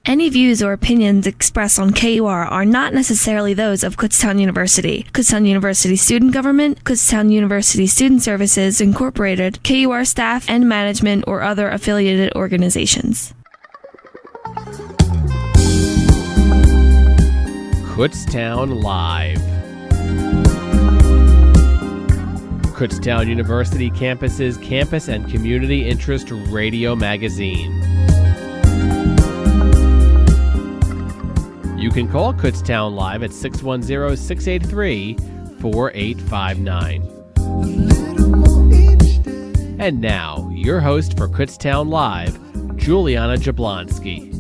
Any views or opinions expressed on KUR are not necessarily those of Kutztown University, Kutztown University Student Government, Kutztown University Student Services Incorporated, KUR staff and management, or other affiliated organizations. Kutztown Live. Kutztown University Campus's campus and community interest radio magazine. You can call Kutztown Live at 610-683-4859. And now, your host for Kutztown Live, Juliana Jablonski.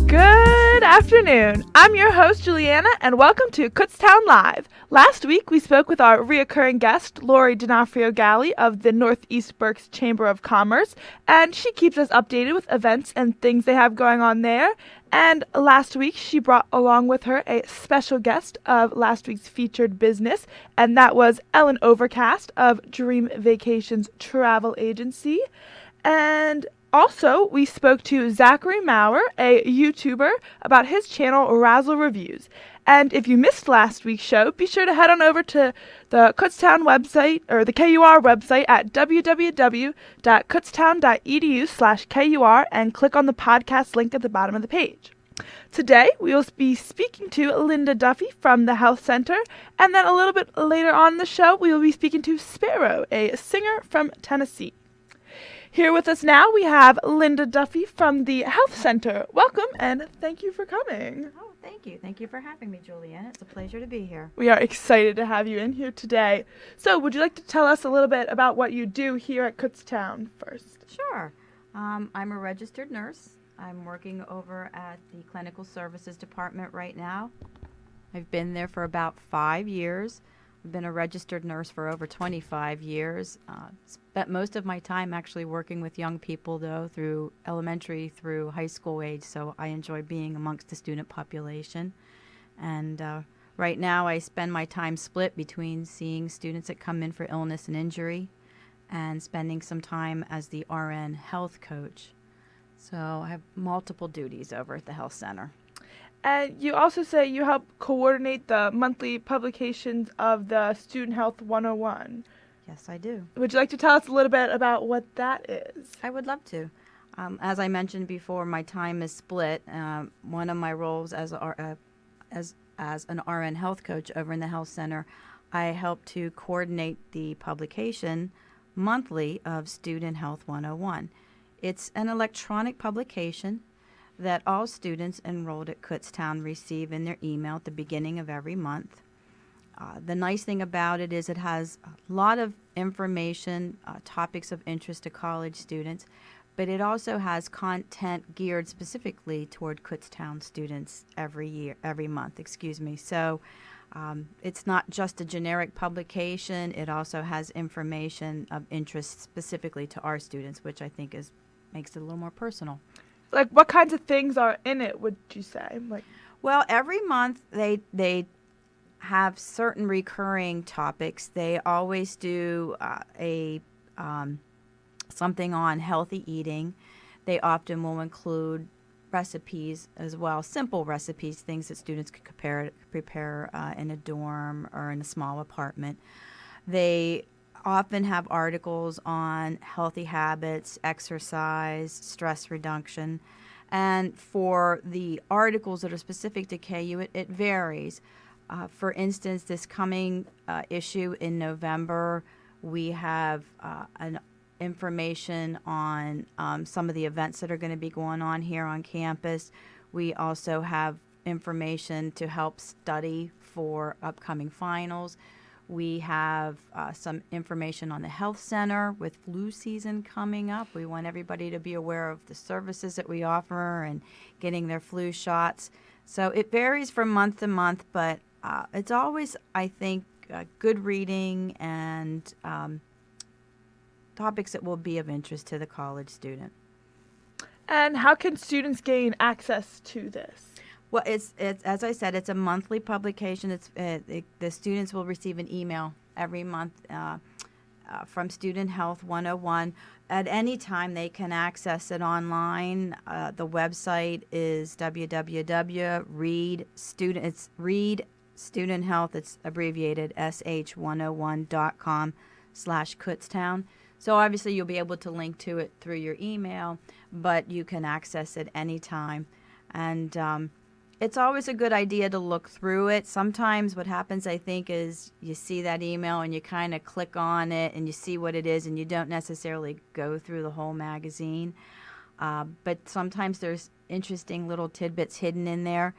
Good afternoon. I'm your host, Juliana, and welcome to Kutztown Live. Last week, we spoke with our reoccurring guest, Lori D'Onofrio-Galli of the Northeast Berks Chamber of Commerce, and she keeps us updated with events and things they have going on there. And last week, she brought along with her a special guest of last week's featured business, and that was Ellen Overcast of Dream Vacations Travel Agency. And also, we spoke to Zachary Maurer, a YouTuber, about his channel Razzle Reviews. And if you missed last week's show, be sure to head on over to the Kutztown website, or the KUR website at www.kutztown.edu/KUR and click on the podcast link at the bottom of the page. Today, we will be speaking to Linda Duffy from the Health Center, and then a little bit later on in the show, we will be speaking to Sparrow, a singer from Tennessee. Here with us now, we have Linda Duffy from the Health Center. Welcome, and thank you for coming. Oh, thank you. Thank you for having me, Julianne. It's a pleasure to be here. We are excited to have you in here today. So, would you like to tell us a little bit about what you do here at Kutztown first? Sure. I'm a registered nurse. I'm working over at the Clinical Services Department right now. I've been there for about 5 years. I've been a registered nurse for over 25 years. Spent most of my time actually working with young people, though, through elementary through high school age, so I enjoy being amongst the student population. And right now I spend my time split between seeing students that come in for illness and injury and spending some time as the RN health coach. So I have multiple duties over at the health center. And you also say you help coordinate the monthly publications of the Student Health 101. Yes, I do. Would you like to tell us a little bit about what that is? I would love to. As I mentioned before, my time is split. One of my roles as an RN health coach over in the health center, I help to coordinate the publication monthly of Student Health 101. It's an electronic publication that all students enrolled at Kutztown receive in their email at the beginning of every month. The nice thing about it is it has a lot of information, topics of interest to college students, but it also has content geared specifically toward Kutztown students every month. So it's not just a generic publication. It also has information of interest specifically to our students, which I think makes it a little more personal. Like, what kinds of things are in it, would you say? Well, every month they have certain recurring topics. They always do something on healthy eating. They often will include recipes as well, simple recipes, things that students could prepare in a dorm or in a small apartment. They often have articles on healthy habits, exercise, stress reduction. And for the articles that are specific to KU, it varies. For instance, this coming issue in November, we have an information on some of the events that are going to be going on here on campus. We also have information to help study for upcoming finals. We have some information on the health center with flu season coming up. We want everybody to be aware of the services that we offer and getting their flu shots. So it varies from month to month, but it's always, I think, good reading and topics that will be of interest to the college student. And how can students gain access to this? Well, it's as I said, it's a monthly publication. The students will receive an email every month from Student Health 101. At any time, they can access it online. The website is www.readstudent. It's Read Student Health. It's abbreviated sh101.com/Kutztown. So obviously you'll be able to link to it through your email, but you can access it anytime. And it's always a good idea to look through it. Sometimes what happens, I think, is you see that email and you kind of click on it and you see what it is and you don't necessarily go through the whole magazine. But sometimes there's interesting little tidbits hidden in there.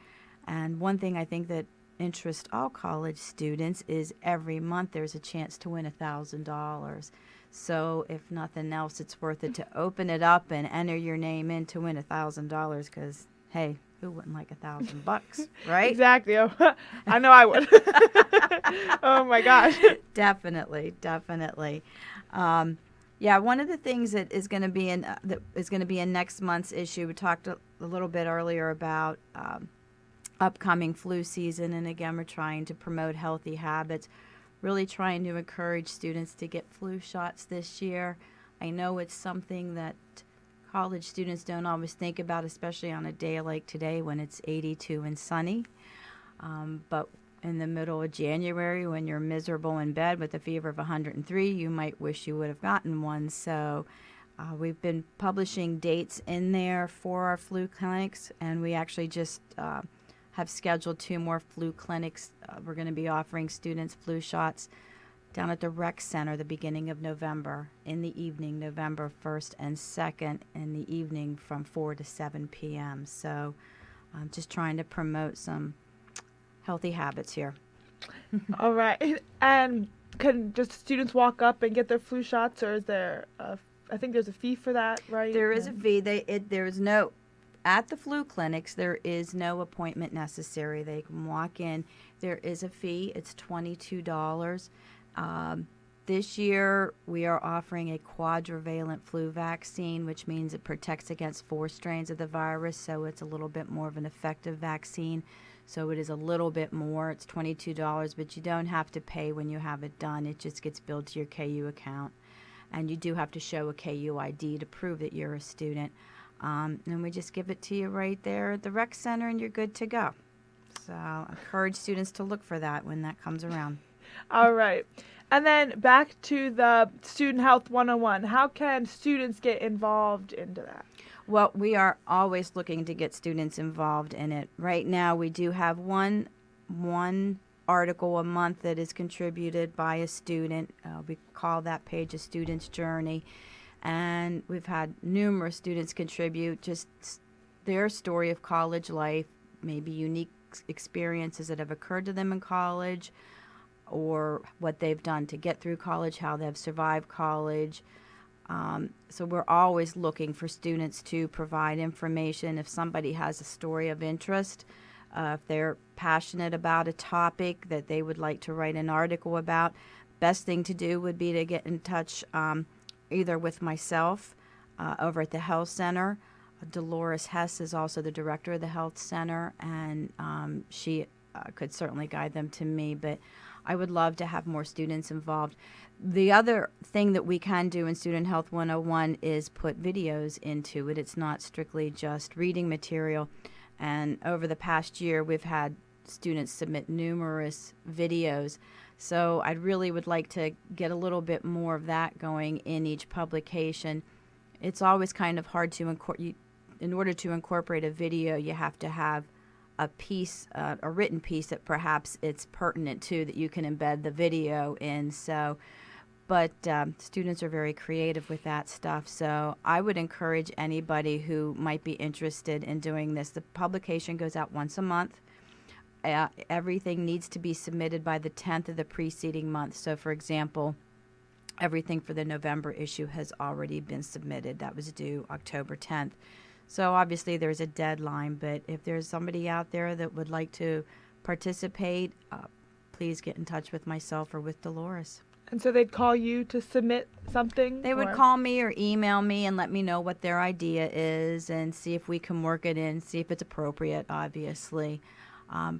And one thing I think that interests all college students is every month there's a chance to win $1,000. So if nothing else, it's worth it to open it up and enter your name in to win $1,000 because, hey, who wouldn't like $1,000, right? Exactly. Oh, I know I would. Oh my gosh. Definitely. Yeah, one of the things that is going to be in next month's issue. We talked a little bit earlier about upcoming flu season, and again, we're trying to promote healthy habits. Really trying to encourage students to get flu shots this year. I know it's something that college students don't always think about, especially on a day like today when it's 82 and sunny. But in the middle of January, when you're miserable in bed with a fever of 103, you might wish you would have gotten one. So we've been publishing dates in there for our flu clinics, and we actually just have scheduled 2 more flu clinics. We're going to be offering students flu shots down at the rec center the beginning of November in the evening, November 1st and 2nd in the evening from 4 to 7 p.m. So I'm just trying to promote some healthy habits here. All right. And can just students walk up and get their flu shots, or is there I think there's a fee for that, right? There is a fee. There is no... At the flu clinics, there is no appointment necessary. They can walk in. There is a fee. It's $22. This year, we are offering a quadrivalent flu vaccine, which means it protects against 4 strains of the virus, so it's a little bit more of an effective vaccine. So it is a little bit more. It's $22, but you don't have to pay when you have it done. It just gets billed to your KU account. And you do have to show a KU ID to prove that you're a student. And we just give it to you right there at the rec center, and you're good to go. So I encourage students to look for that when that comes around. All right. And then back to the Student Health 101. How can students get involved into that? Well, we are always looking to get students involved in it. Right now, we do have one article a month that is contributed by a student. We call that page A Student's Journey. And we've had numerous students contribute just their story of college life, maybe unique experiences that have occurred to them in college, or what they've done to get through college, how they've survived college. So we're always looking for students to provide information. If somebody has a story of interest, if they're passionate about a topic that they would like to write an article about, best thing to do would be to get in touch either with myself over at the health center. Dolores Hess is also the director of the health center, and she could certainly guide them to me, but I would love to have more students involved. The other thing that we can do in Student Health 101 is put videos into it. It's not strictly just reading material, and over the past year we've had students submit numerous videos. So I really would like to get a little bit more of that going in each publication. It's always kind of hard to in order to incorporate a video, you have to have a piece, a written piece that perhaps it's pertinent to, that you can embed the video in. So, but students are very creative with that stuff. So I would encourage anybody who might be interested in doing this. The publication goes out once a month. Everything needs to be submitted by the 10th of the preceding month. So, for example, everything for the November issue has already been submitted. That was due October 10th. So, obviously, there's a deadline, but if there's somebody out there that would like to participate, please get in touch with myself or with Dolores. And so they'd call you to submit something? They would call me or email me and let me know what their idea is and see if we can work it in, see if it's appropriate, obviously.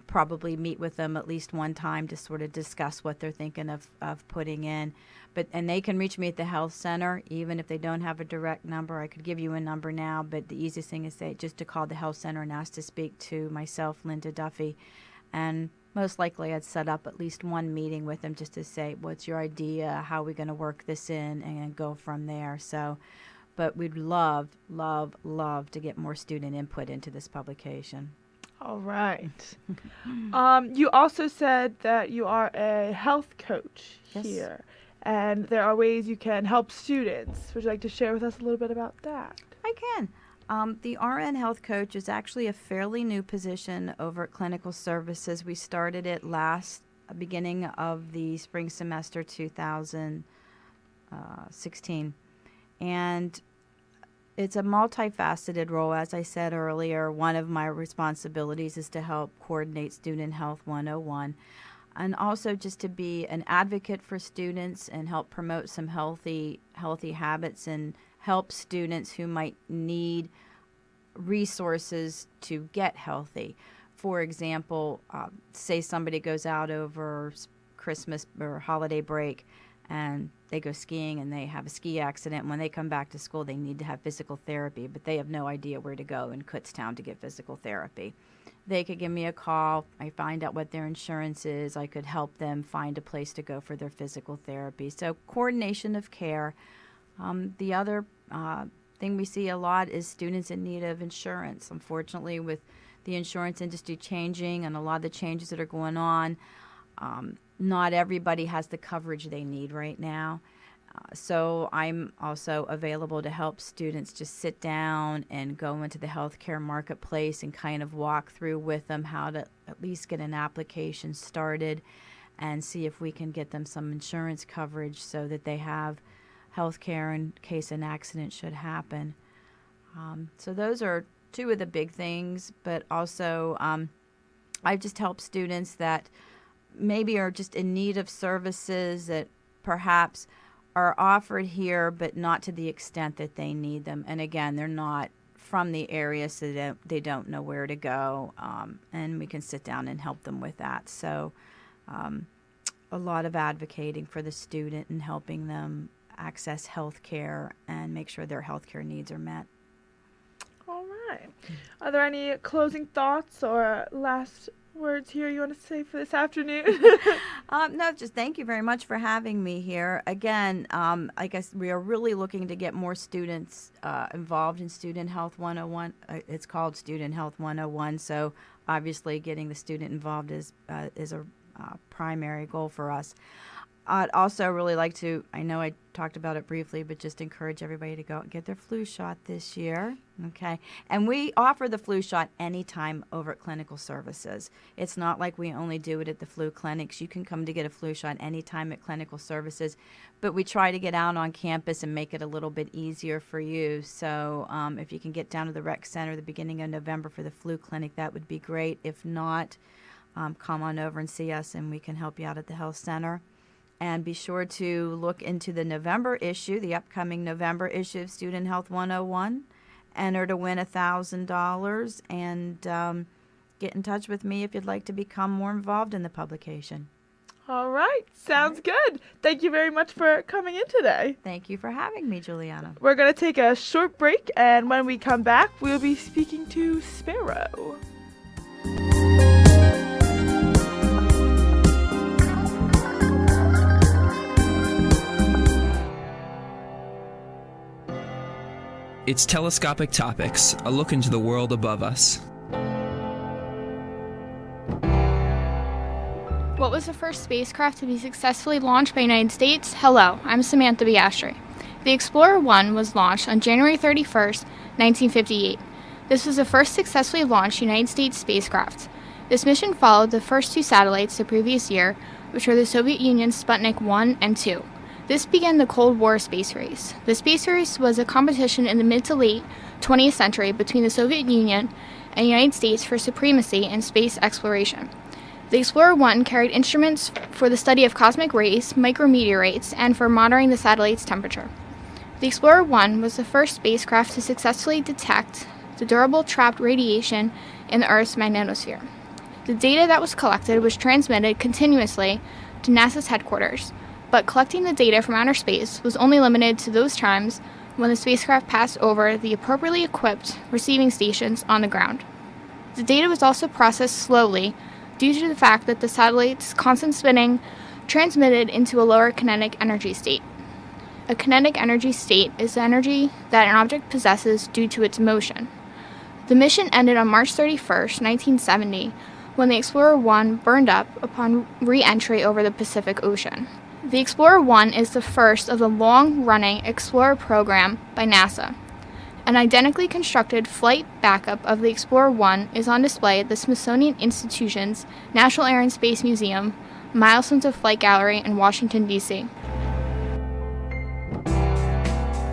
Probably meet with them at least one time to sort of discuss what they're thinking of putting in. And they can reach me at the health center, even if they don't have a direct number. I could give you a number now, but the easiest thing is just to call the health center and ask to speak to myself, Linda Duffy. And most likely I'd set up at least one meeting with them just to say, what's your idea? How are we going to work this in? And go from there. But we'd love, love, love to get more student input into this publication. All right. You also said that you are a health coach here, and there are ways you can help students. Would you like to share with us a little bit about that? I can. The RN health coach is actually a fairly new position over at Clinical Services. We started it beginning of the spring semester 2016. And it's a multifaceted role. As I said earlier, one of my responsibilities is to help coordinate Student Health 101, and also just to be an advocate for students and help promote some healthy habits and help students who might need resources to get healthy. For example, say somebody goes out over Christmas or holiday break and they go skiing and they have a ski accident. When they come back to school, they need to have physical therapy, but they have no idea where to go in Kutztown to get physical therapy. They could give me a call. I find out what their insurance is. I could help them find a place to go for their physical therapy. So coordination of care. The other thing we see a lot is students in need of insurance. Unfortunately, with the insurance industry changing and a lot of the changes that are going on, not everybody has the coverage they need right now. So I'm also available to help students just sit down and go into the healthcare marketplace and kind of walk through with them how to at least get an application started and see if we can get them some insurance coverage so that they have healthcare in case an accident should happen. So those are two of the big things, but also I've just helped students that maybe are just in need of services that perhaps are offered here, but not to the extent that they need them. And again, they're not from the area, so they don't know where to go, and we can sit down and help them with that. So a lot of advocating for the student and helping them access health care and make sure their health care needs are met. All right. Are there any closing thoughts or last words here you want to say for this afternoon? No, just thank you very much for having me here. Again, I guess we are really looking to get more students involved in Student Health 101. It's called Student Health 101, so obviously getting the student involved is a primary goal for us. I'd also really like to, I know I talked about it briefly, but just encourage everybody to go and get their flu shot this year, okay? And we offer the flu shot anytime over at Clinical Services. It's not like we only do it at the flu clinics. You can come to get a flu shot anytime at Clinical Services, but we try to get out on campus and make it a little bit easier for you. So if you can get down to the rec center the beginning of November for the flu clinic, that would be great. If not, come on over and see us and we can help you out at the health center. And be sure to look into the November issue, the upcoming November issue of Student Health 101. Enter to win $1,000 and get in touch with me if you'd like to become more involved in the publication. All right. Sounds good. Thank you very much for coming in today. Thank you for having me, Juliana. We're going to take a short break, and when we come back, we'll be speaking to Sparrow. It's Telescopic Topics, a look into the world above us. What was the first spacecraft to be successfully launched by the United States? Hello, I'm Samantha Biastri. The Explorer 1 was launched on January 31st, 1958. This was the first successfully launched United States spacecraft. This mission followed the first two satellites the previous year, which were the Soviet Union's Sputnik 1 and 2. This began the Cold War space race. The space race was a competition in the mid to late 20th century between the Soviet Union and the United States for supremacy in space exploration. The Explorer 1 carried instruments for the study of cosmic rays, micrometeorites, and for monitoring the satellite's temperature. The Explorer 1 was the first spacecraft to successfully detect the durable trapped radiation in the Earth's magnetosphere. The data that was collected was transmitted continuously to NASA's headquarters, but collecting the data from outer space was only limited to those times when the spacecraft passed over the appropriately equipped receiving stations on the ground. The data was also processed slowly due to the fact that the satellite's constant spinning transmitted into a lower kinetic energy state. A kinetic energy state is the energy that an object possesses due to its motion. The mission ended on March 31st, 1970, when the Explorer 1 burned up upon re-entry over the Pacific Ocean. The Explorer 1 is the first of the long-running Explorer program by NASA. An identically constructed flight backup of the Explorer 1 is on display at the Smithsonian Institution's National Air and Space Museum, Milestones of Flight Gallery in Washington, D.C.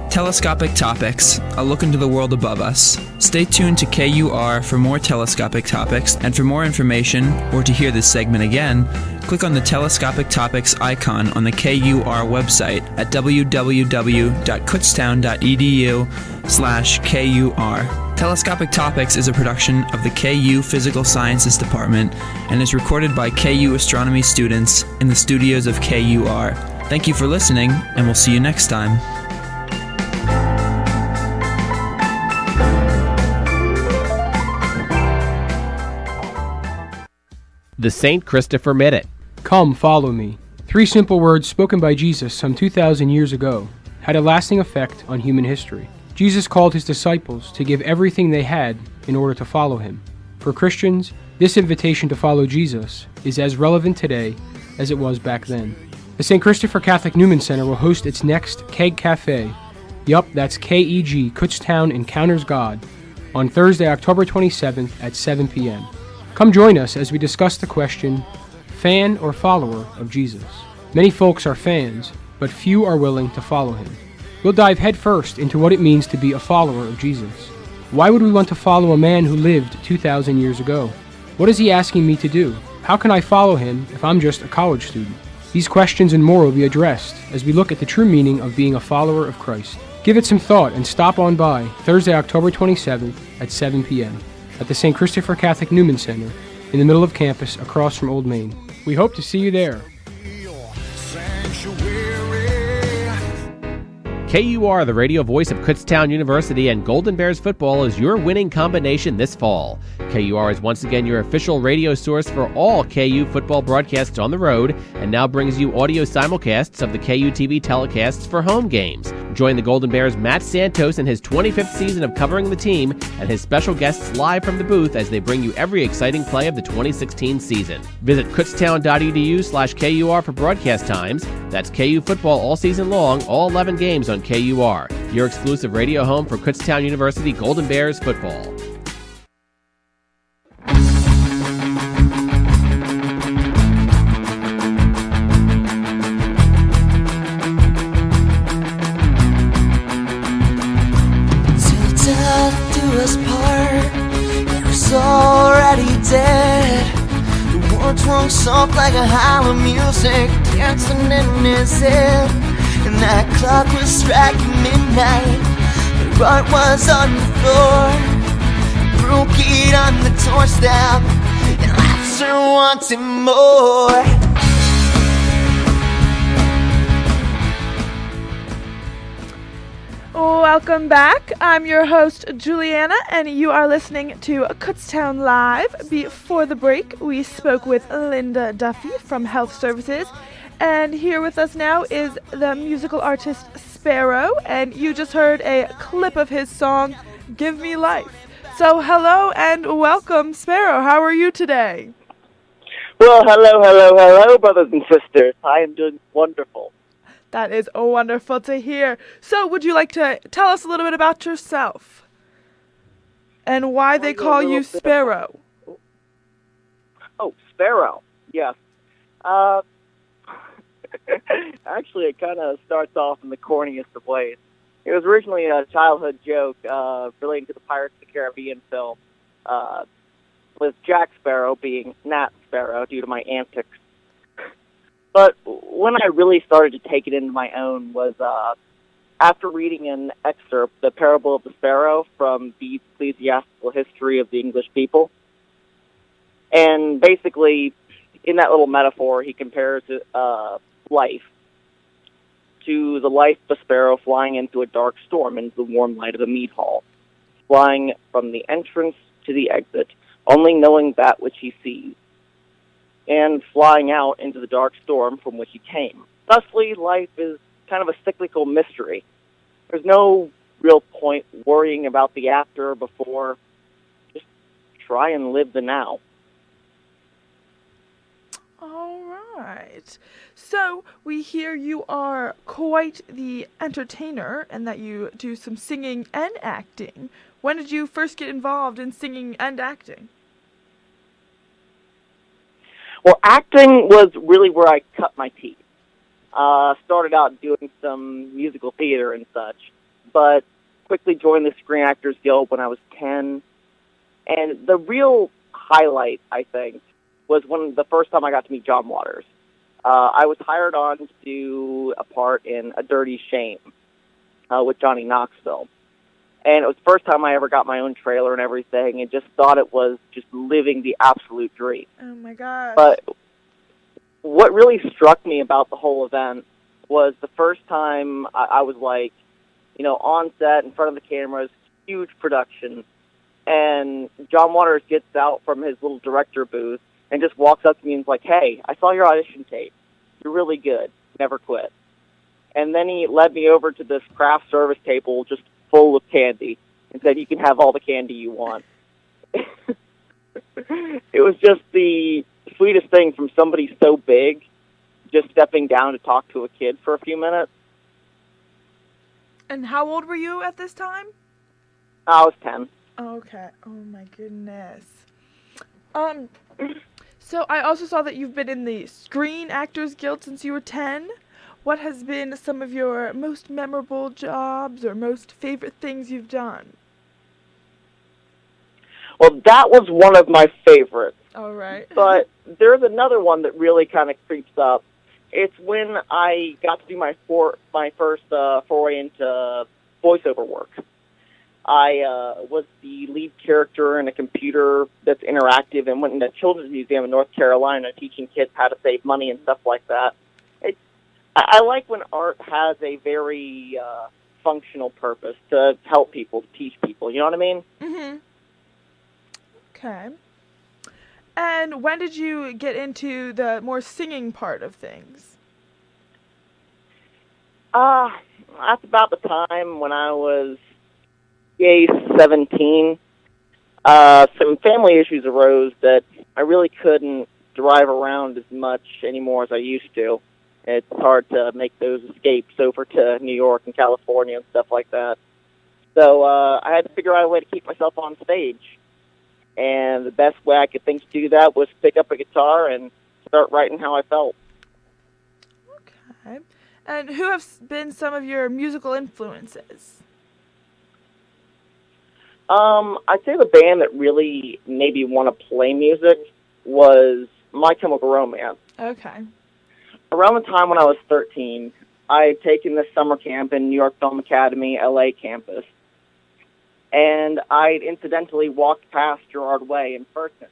Telescopic Topics, a look into the world above us. Stay tuned to KUR for more telescopic topics, and for more information, or to hear this segment again, click on the Telescopic Topics icon on the KUR website at www.kutztown.edu/KUR. Telescopic Topics is a production of the KU Physical Sciences Department and is recorded by KU astronomy students in the studios of KUR. Thank you for listening, and we'll see you next time. The St. Christopher Minute. Come, follow me. 3 simple words spoken by Jesus some 2,000 years ago had a lasting effect on human history. Jesus called his disciples to give everything they had in order to follow him. For Christians, this invitation to follow Jesus is as relevant today as it was back then. The St. Christopher Catholic Newman Center will host its next Keg Cafe. Yup, that's KEG, Kutztown Encounters God, on Thursday, October 27th at 7 p.m. Come join us as we discuss the question, fan or follower of Jesus? Many folks are fans, but few are willing to follow him. We'll dive headfirst into what it means to be a follower of Jesus. Why would we want to follow a man who lived 2,000 years ago? What is he asking me to do? How can I follow him if I'm just a college student? These questions and more will be addressed as we look at the true meaning of being a follower of Christ. Give it some thought and stop on by Thursday, October 27th at 7 p.m. at the St. Christopher Catholic Newman Center in the middle of campus across from Old Main. We hope to see you there. KUR, the radio voice of Kutztown University, and Golden Bears football is your winning combination this fall. KUR is once again your official radio source for all KU football broadcasts on the road, and now brings you audio simulcasts of the KU TV telecasts for home games. Join the Golden Bears' Matt Santos in his 25th season of covering the team, and his special guests live from the booth as they bring you every exciting play of the 2016 season. Visit kutztown.edu/KUR for broadcast times. That's KU football all season long, all 11 games on KUR, your exclusive radio home for Kutztown University Golden Bears football. Till death do us part, it was already dead. The words won't soft like a howl of music dancing in his head. And that clock was striking midnight. The rug was on the floor, broke it on the doorstep, and laughter wanting more. Welcome back. I'm your host, Juliana, and you are listening to Kutztown Live. Before the break, we spoke with Linda Duffy from Health Services. And here with us now is the musical artist Sparrow, and you just heard a clip of his song, Give Me Life. So hello and welcome, Sparrow. How are you today? Well, hello, brothers and sisters. I am doing wonderful. That is wonderful to hear. So would you like to tell us a little bit about yourself and why they call you Sparrow? Oh, Sparrow, yes. Actually, it kind of starts off in the corniest of ways. It was originally a childhood joke relating to the Pirates of the Caribbean film, with Jack Sparrow being Nat Sparrow due to my antics. But when I really started to take it into my own was after reading an excerpt, The Parable of the Sparrow, from the Ecclesiastical History of the English People. And basically, in that little metaphor, he compares life to the life of a sparrow flying into a dark storm into the warm light of a mead hall, flying from the entrance to the exit, only knowing that which he sees, and flying out into the dark storm from which he came. Thusly, life is kind of a cyclical mystery. There's no real point worrying about the after or before. Just try and live the now. All right. So we hear you are quite the entertainer and that you do some singing and acting. When did you first get involved in singing and acting? Well, acting was really where I cut my teeth. Started out doing some musical theater and such, but quickly joined the Screen Actors Guild when I was 10. And the real highlight, I think, was when the first time I got to meet John Waters. I was hired on to do a part in A Dirty Shame with Johnny Knoxville. And it was the first time I ever got my own trailer and everything, and just thought it was just living the absolute dream. Oh, my gosh. But what really struck me about the whole event was the first time I was like, on set in front of the cameras, huge production, and John Waters gets out from his little director booth and just walks up to me and is like, "Hey, I saw your audition tape. You're really good. Never quit." And then he led me over to this craft service table just full of candy and said, "You can have all the candy you want." It was just the sweetest thing from somebody so big just stepping down to talk to a kid for a few minutes. And how old were you at this time? I was 10. Okay. Oh, my goodness. So I also saw that you've been in the Screen Actors Guild since you were 10. What has been some of your most memorable jobs or most favorite things you've done? Well, that was one of my favorites. All right. But there's another one that really kind of creeps up. It's when I got to do my first foray into voiceover work. I was the lead character in a computer that's interactive and went into a children's museum in North Carolina teaching kids how to save money and stuff like that. I like when art has a very functional purpose to help people, to teach people. You know what I mean? Mm-hmm. Okay. And when did you get into the more singing part of things? That's about the time when I was 17. Some family issues arose that I really couldn't drive around as much anymore as I used to. It's hard to make those escapes over to New York and California and stuff like that. So I had to figure out a way to keep myself on stage. And the best way I could think to do that was pick up a guitar and start writing how I felt. Okay. And who have been some of your musical influences? I'd say the band that really made me want to play music was My Chemical Romance. Okay. Around the time when I was 13, I had taken this summer camp in New York Film Academy, LA campus. And I incidentally walked past Gerard Way in person.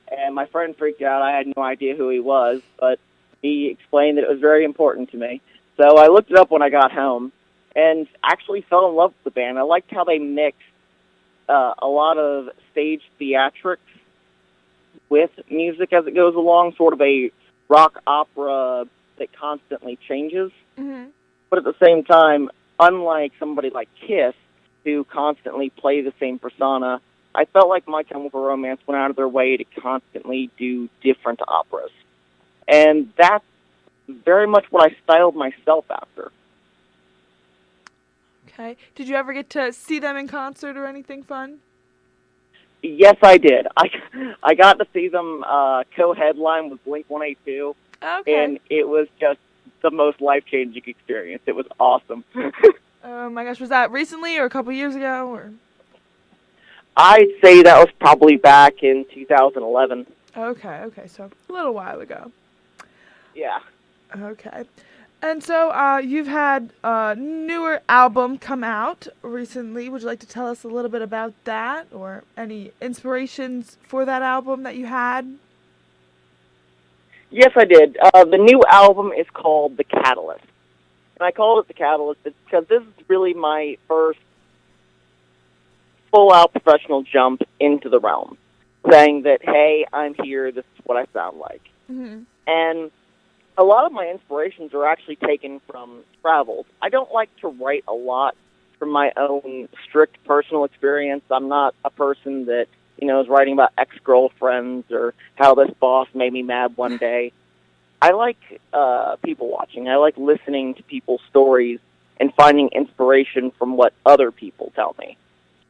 And my friend freaked out. I had no idea who he was, but he explained that it was very important to me. So I looked it up when I got home and actually fell in love with the band. I liked how they mixed a lot of stage theatrics with music as it goes along, sort of a rock opera that constantly changes. Mm-hmm. But at the same time, unlike somebody like Kiss, who constantly play the same persona, I felt like My Chemical Romance went out of their way to constantly do different operas. And that's very much what I styled myself after. Okay. Did you ever get to see them in concert or anything fun? Yes, I did. I got to see them co-headline with Blink-182, Okay. and it was just the most life-changing experience. It was awesome. Oh my gosh, was that recently or a couple years ago? Or? I'd say that was probably back in 2011. Okay, so a little while ago. Yeah. Okay. And so you've had a newer album come out recently. Would you like to tell us a little bit about that, or any inspirations for that album that you had? Yes, I did. The new album is called The Catalyst. And I called it The Catalyst because this is really my first full-out professional jump into the realm, saying that, hey, I'm here, this is what I sound like. Mm-hmm. And a lot of my inspirations are actually taken from travels. I don't like to write a lot from my own strict personal experience. I'm not a person that, is writing about ex-girlfriends or how this boss made me mad one day. I like people watching. I like listening to people's stories and finding inspiration from what other people tell me.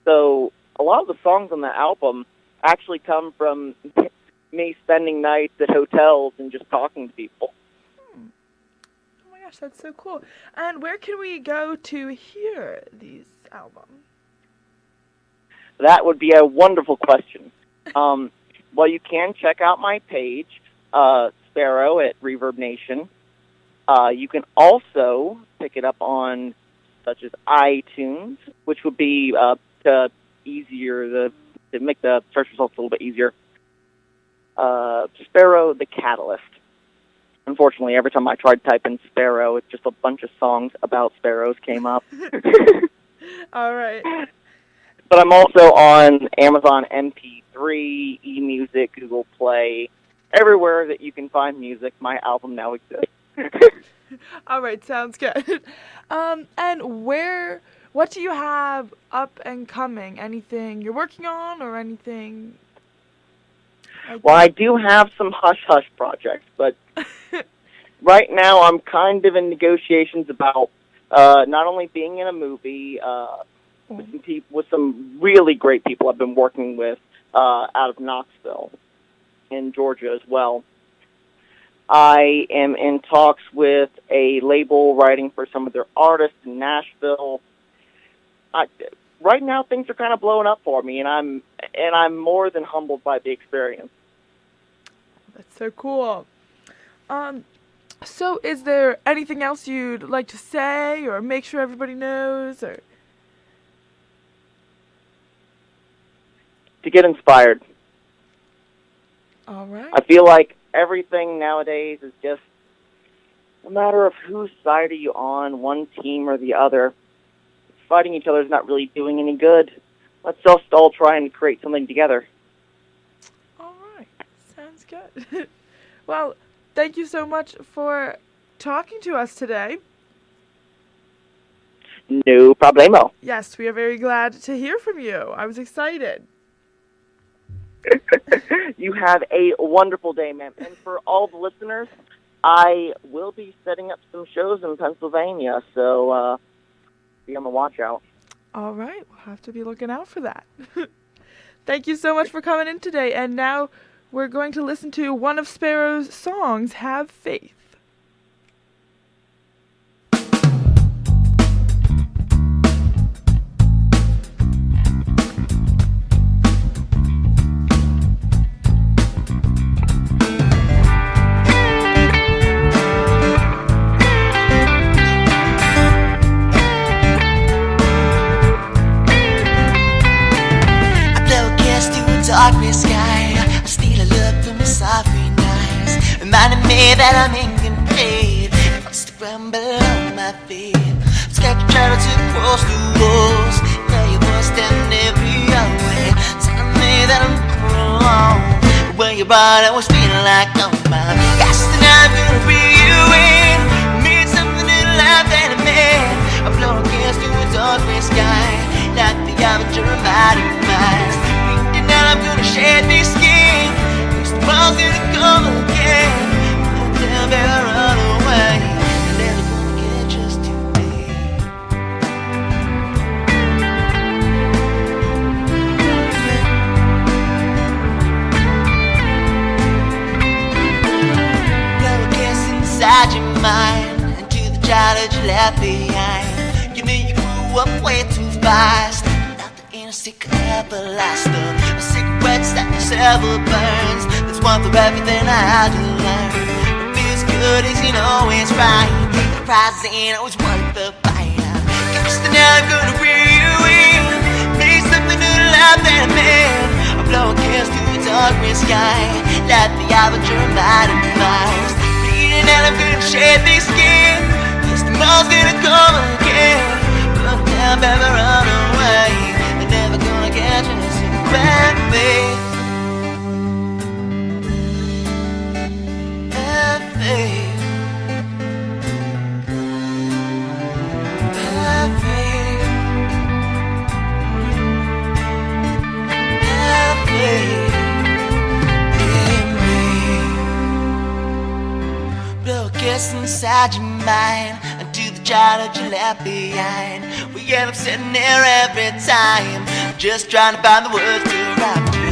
So a lot of the songs on the album actually come from me spending nights at hotels and just talking to people. Oh my gosh, that's so cool. And where can we go to hear these albums? That would be a wonderful question. Well, you can check out my page, Sparrow at Reverb Nation. You can also pick it up on such as iTunes, which would be easier to make the search results a little bit easier. Sparrow the Catalyst. Unfortunately, every time I tried to type in Sparrow, it's just a bunch of songs about sparrows came up. All right. But I'm also on Amazon MP3, eMusic, Google Play, everywhere that you can find music. My album now exists. All right, sounds good. And what do you have up and coming? Anything you're working on or anything? Well, I do have some hush-hush projects, but right now I'm kind of in negotiations about not only being in a movie with some really great people I've been working with out of Knoxville in Georgia as well. I am in talks with a label writing for some of their artists in Nashville. Right now, things are kind of blowing up for me, and I'm more than humbled by the experience. That's so cool. So is there anything else you'd like to say or make sure everybody knows? Or to get inspired. All right. I feel like everything nowadays is just a matter of whose side are you on, one team or the other. Fighting each other is not really doing any good. Let's just all try and create something together. All right. Sounds good. Well, thank you so much for talking to us today. No problemo. Yes, we are very glad to hear from you. I was excited. You have a wonderful day, ma'am. And for all the listeners, I will be setting up some shows in Pennsylvania, so be on the watch out. All right. We'll have to be looking out for that. Thank you so much for coming in today. And now we're going to listen to one of Sparrow's songs, Have Faith. Darkness sky, I steal a look from your soft green eyes, reminding me that I'm incomplete. Wants to crumble on my feet. Scared to try to cross the walls. Now you must stand every way, telling me that I'm wrong. When your body was feeling like on my guess tonight I'm gonna bring you in. Mean something in life that I made. I blow against you in darkness sky, like the amateur mighty minds. I'm gonna shed this skin. This world's gonna come again. They'll never run away. And they're gonna get just today. Blow a kiss inside your mind, and to the childhood you left behind. You knew you grew up way too fast. In a sick everlasting, a cigarette that never burns. There's one for everything I had to learn. What feels good is, it's right. prize and always worth the fight. Cause tonight I'm gonna bring you in, make something new to life that man. I'm blowing kiss through the dark green sky, like the avatar of light and Mars. Bleeding out, I'm gonna shed this skin, cause tomorrow's gonna come again. But now, baby, run away, they're never gonna catch us in bad faith. Inside your mind, undo the child you left behind. We end up sitting there every time, just trying to find the words to rhyme to,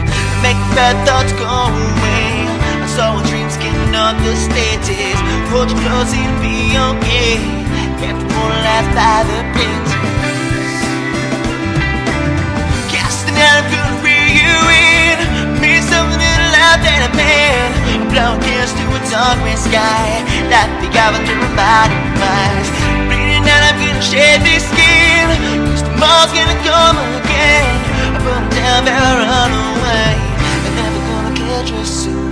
make the bad thoughts go away. I saw our dreams getting up the stages. Hold you close, it'll be okay. Kept immortalized by the pictures. Casting out, I'm gonna reel you in, mean something in the life that I made. Blowing kiss to a dark green sky, like the avatar of light and Mars. Bleeding out, I'm gonna shed this skin, cause tomorrow's gonna come again. I put them down, better run away, they're never gonna catch us soon.